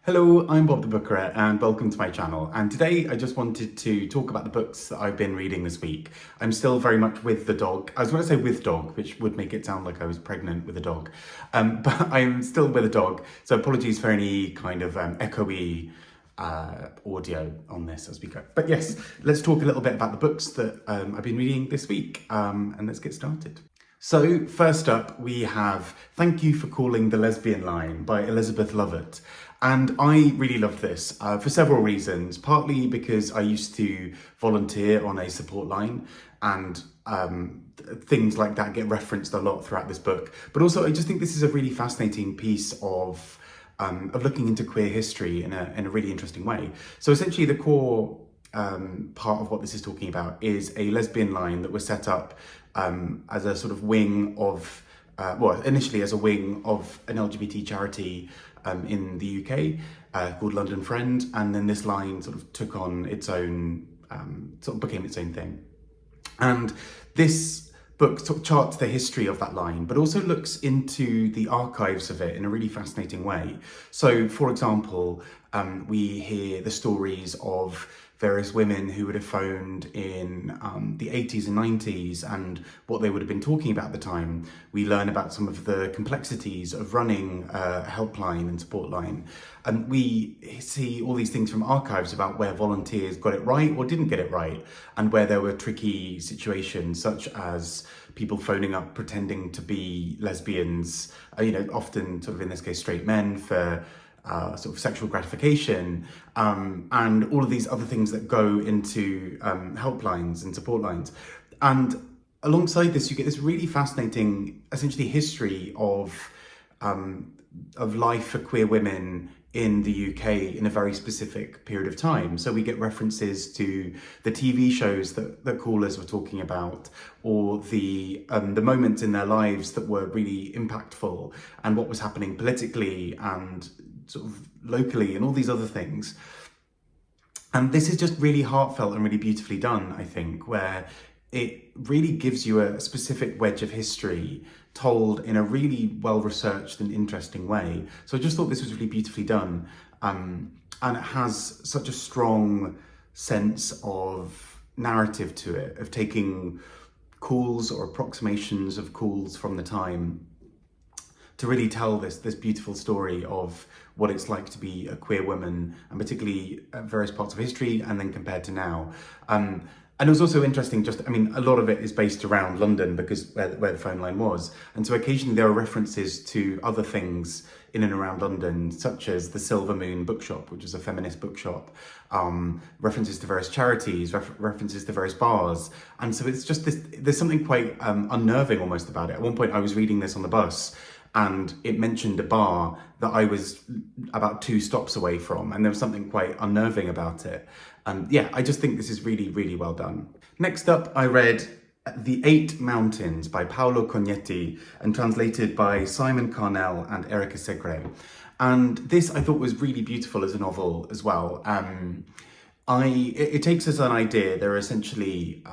Hello, I'm Bob the Booker and welcome to my channel. And today I just wanted to talk about the books that I've been reading this week. I'm still very much with the dog. I was going to say with dog, which would make it sound like I was pregnant with a dog. But I'm still with a dog. So apologies for any kind of echoey audio on this as we go. But yes, let's talk a little bit about the books that I've been reading this week. And let's get started. So first up, we have Thank You for Calling the Lesbian Line by Elizabeth Lovatt. And I really loved this for several reasons, partly because I used to volunteer on a support line and things like that get referenced a lot throughout this book. But also I just think this is a really fascinating piece of looking into queer history in a really interesting way. So essentially the core part of what this is talking about is a lesbian line that was set up as a sort of wing of, initially as a wing of an LGBT charity in the UK called London Friend, and then this line sort of took on its own, sort of became its own thing. And this book sort of charts the history of that line, but also looks into the archives of it in a really fascinating way. So, for example, we hear the stories of various women who would have phoned in the 80s and 90s and what they would have been talking about at the time. We learn about some of the complexities of running a helpline and support line. And we see all these things from archives about where volunteers got it right or didn't get it right, and where there were tricky situations such as people phoning up pretending to be lesbians, often sort of in this case straight men for sort of sexual gratification, and all of these other things that go into helplines and support lines. And alongside this, you get this really fascinating, essentially, history of life for queer women in the UK in a very specific period of time. So we get references to the TV shows that the callers were talking about, or the moments in their lives that were really impactful, and what was happening politically and sort of locally and all these other things. And this is just really heartfelt and really beautifully done, I think, where it really gives you a specific wedge of history told in a really well-researched and interesting way. So I just thought this was really beautifully done. And it has such a strong sense of narrative to it, of taking calls or approximations of calls from the time to really tell this beautiful story of what it's like to be a queer woman, and particularly at various parts of history and then compared to now. And it was also interesting, a lot of it is based around London because where the phone line was. And so occasionally there are references to other things in and around London, such as the Silver Moon bookshop, which is a feminist bookshop, references to various charities, references to various bars. And so it's just this, there's something quite unnerving almost about it. At one point I was reading this on the bus, and it mentioned a bar that I was about 2 stops away from, and there was something quite unnerving about it. Yeah, I just think this is really, really well done. Next up, I read The 8 Mountains by Paolo Cognetti and translated by Simon Carnell and Erica Segre. And this I thought was really beautiful as a novel as well. It takes as an idea, there are essentially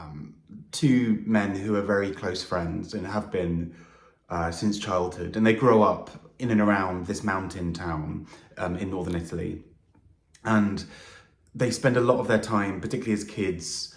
2 men who are very close friends and have been since childhood, and they grow up in and around this mountain town in northern Italy, and they spend a lot of their time, particularly as kids,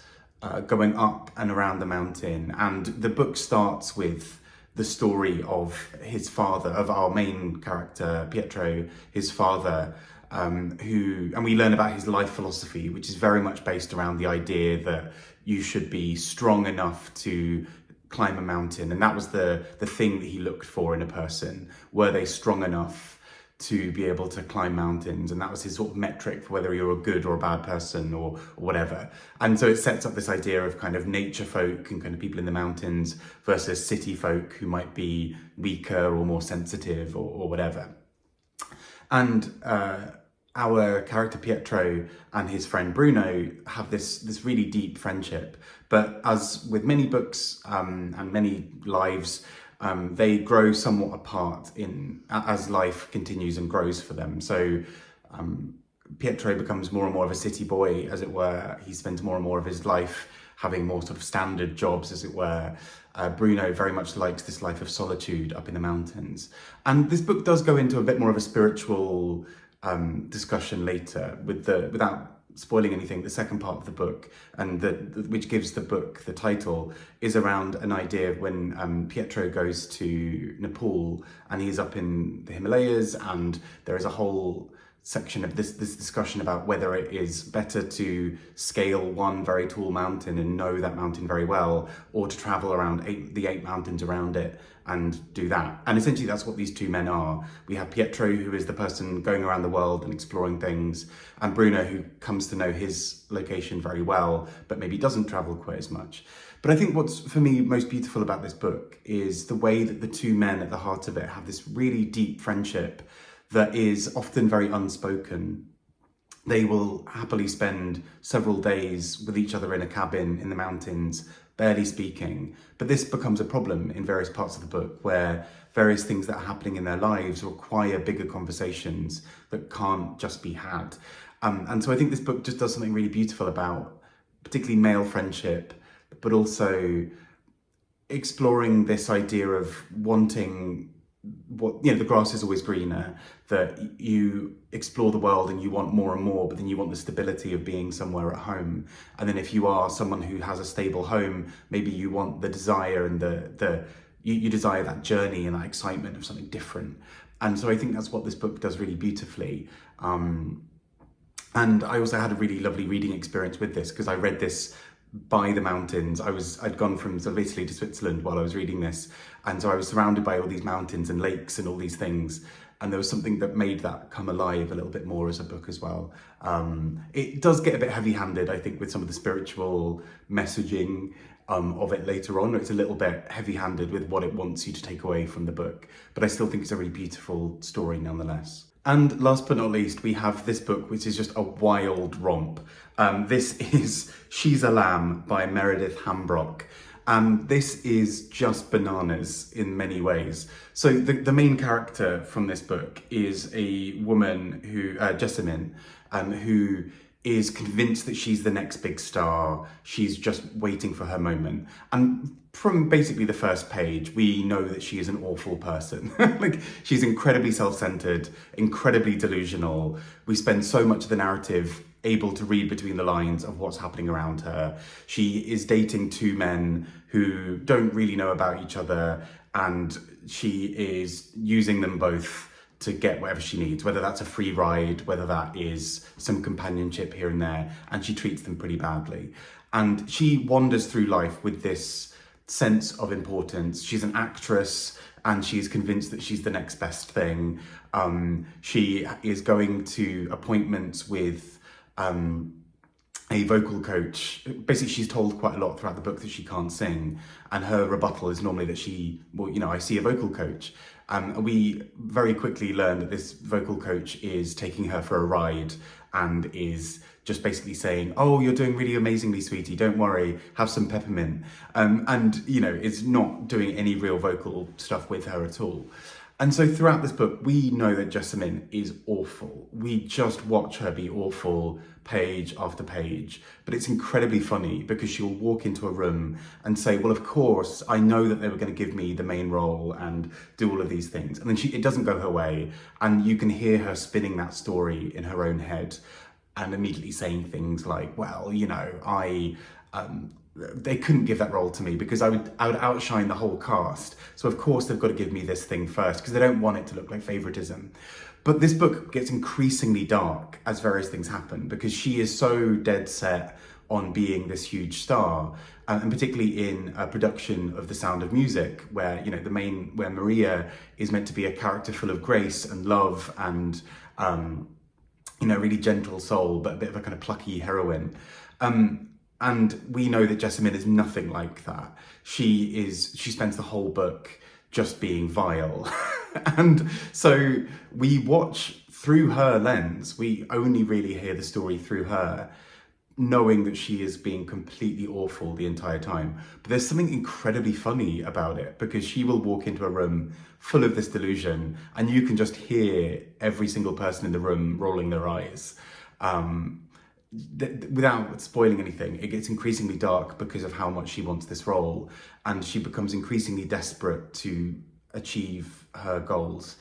going up and around the mountain. And the book starts with the story of his father, of our main character Pietro, his father, and we learn about his life philosophy, which is very much based around the idea that you should be strong enough to climb a mountain, and that was the thing that he looked for in a person. Were they strong enough to be able to climb mountains? And that was his sort of metric for whether you're a good or a bad person or whatever. And so it sets up this idea of kind of nature folk and kind of people in the mountains versus city folk who might be weaker or more sensitive or whatever. And our character Pietro and his friend Bruno have this really deep friendship. But as with many books and many lives, they grow somewhat apart as life continues and grows for them. So Pietro becomes more and more of a city boy, as it were. He spends more and more of his life having more sort of standard jobs, as it were. Bruno very much likes this life of solitude up in the mountains. And this book does go into a bit more of a spiritual discussion later without spoiling anything. The second part of the book, and which gives the book the title, is around an idea of when Pietro goes to Nepal and he's up in the Himalayas, and there is a whole section of this discussion about whether it is better to scale one very tall mountain and know that mountain very well, or to travel around the eight mountains around it and do that. And essentially that's what these two men are. We have Pietro, who is the person going around the world and exploring things, and Bruno, who comes to know his location very well, but maybe doesn't travel quite as much. But I think what's, for me, most beautiful about this book is the way that the two men at the heart of it have this really deep friendship that is often very unspoken. They will happily spend several days with each other in a cabin in the mountains, barely speaking. But this becomes a problem in various parts of the book, where various things that are happening in their lives require bigger conversations that can't just be had. And so I think this book just does something really beautiful about particularly male friendship, but also exploring this idea of wanting the grass is always greener, that you explore the world and you want more and more, but then you want the stability of being somewhere at home. And then if you are someone who has a stable home, maybe you want the desire and you desire that journey and that excitement of something different. And so I think that's what this book does really beautifully. And I also had a really lovely reading experience with this, because I read this by the mountains. I'd gone from sort of Italy to Switzerland while I was reading this, and so I was surrounded by all these mountains and lakes and all these things, and there was something that made that come alive a little bit more as a book as well. It does get a bit heavy-handed, I think, with some of the spiritual messaging of it later on. It's a little bit heavy-handed with what it wants you to take away from the book, but I still think it's a really beautiful story nonetheless. And last but not least, we have this book, which is just a wild romp. This is She's a Lamb by Meredith Hambrock. This is just bananas in many ways. So the main character from this book is a woman who, Jessamine, who is convinced that she's the next big star. She's just waiting for her moment. And from basically the first page, we know that she is an awful person. Like, she's incredibly self-centered, incredibly delusional. We spend so much of the narrative able to read between the lines of what's happening around her. She is dating two men who don't really know about each other, and she is using them both to get whatever she needs, whether that's a free ride, whether that is some companionship here and there, and she treats them pretty badly. And she wanders through life with this sense of importance. She's an actress, and she's convinced that she's the next best thing. She is going to appointments with a vocal coach. Basically, she's told quite a lot throughout the book that she can't sing, and her rebuttal is normally that I see a vocal coach. We very quickly learn that this vocal coach is taking her for a ride and is just basically saying, oh, you're doing really amazingly, sweetie, don't worry, have some peppermint. And is not doing any real vocal stuff with her at all. And so throughout this book, we know that Jessamine is awful. We just watch her be awful page after page. But it's incredibly funny because she'll walk into a room and say, well, of course, I know that they were going to give me the main role and do all of these things. And then it doesn't go her way. And you can hear her spinning that story in her own head and immediately saying things like, well, they couldn't give that role to me because I would outshine the whole cast. So of course they've got to give me this thing first because they don't want it to look like favoritism. But this book gets increasingly dark as various things happen because she is so dead set on being this huge star. And particularly in a production of The Sound of Music, where where Maria is meant to be a character full of grace and love and really gentle soul, but a bit of a kind of plucky heroine. And we know that Jessamine is nothing like that. She spends the whole book just being vile. And so we watch through her lens. We only really hear the story through her, knowing that she is being completely awful the entire time. But there's something incredibly funny about it because she will walk into a room full of this delusion and you can just hear every single person in the room rolling their eyes. Without spoiling anything, it gets increasingly dark because of how much she wants this role, and she becomes increasingly desperate to achieve her goals.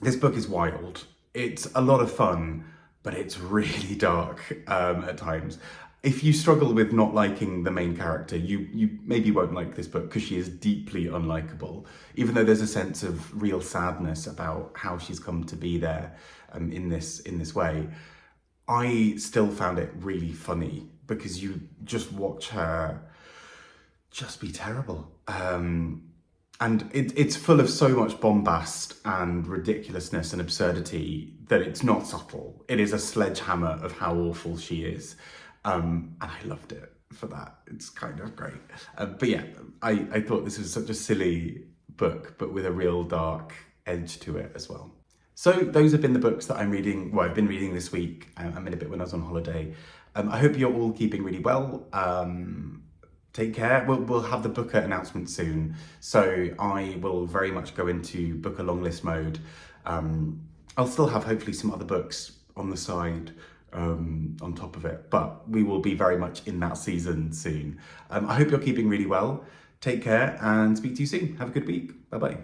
This book is wild. It's a lot of fun, but it's really dark at times. If you struggle with not liking the main character, you maybe won't like this book because she is deeply unlikable, even though there's a sense of real sadness about how she's come to be there in this way. I still found it really funny because you just watch her just be terrible. And it's full of so much bombast and ridiculousness and absurdity that it's not subtle. It is a sledgehammer of how awful she is. And I loved it for that. It's kind of great. But yeah, I thought this was such a silly book, but with a real dark edge to it as well. So those have been the books that I'm reading, well, I've been reading this week. I made a bit when I was on holiday. I hope you're all keeping really well. Take care. We'll have the Booker announcement soon, so I will very much go into Booker long list mode. I'll still have hopefully some other books on the side on top of it, but we will be very much in that season soon. I hope you're keeping really well. Take care and speak to you soon. Have a good week. Bye bye.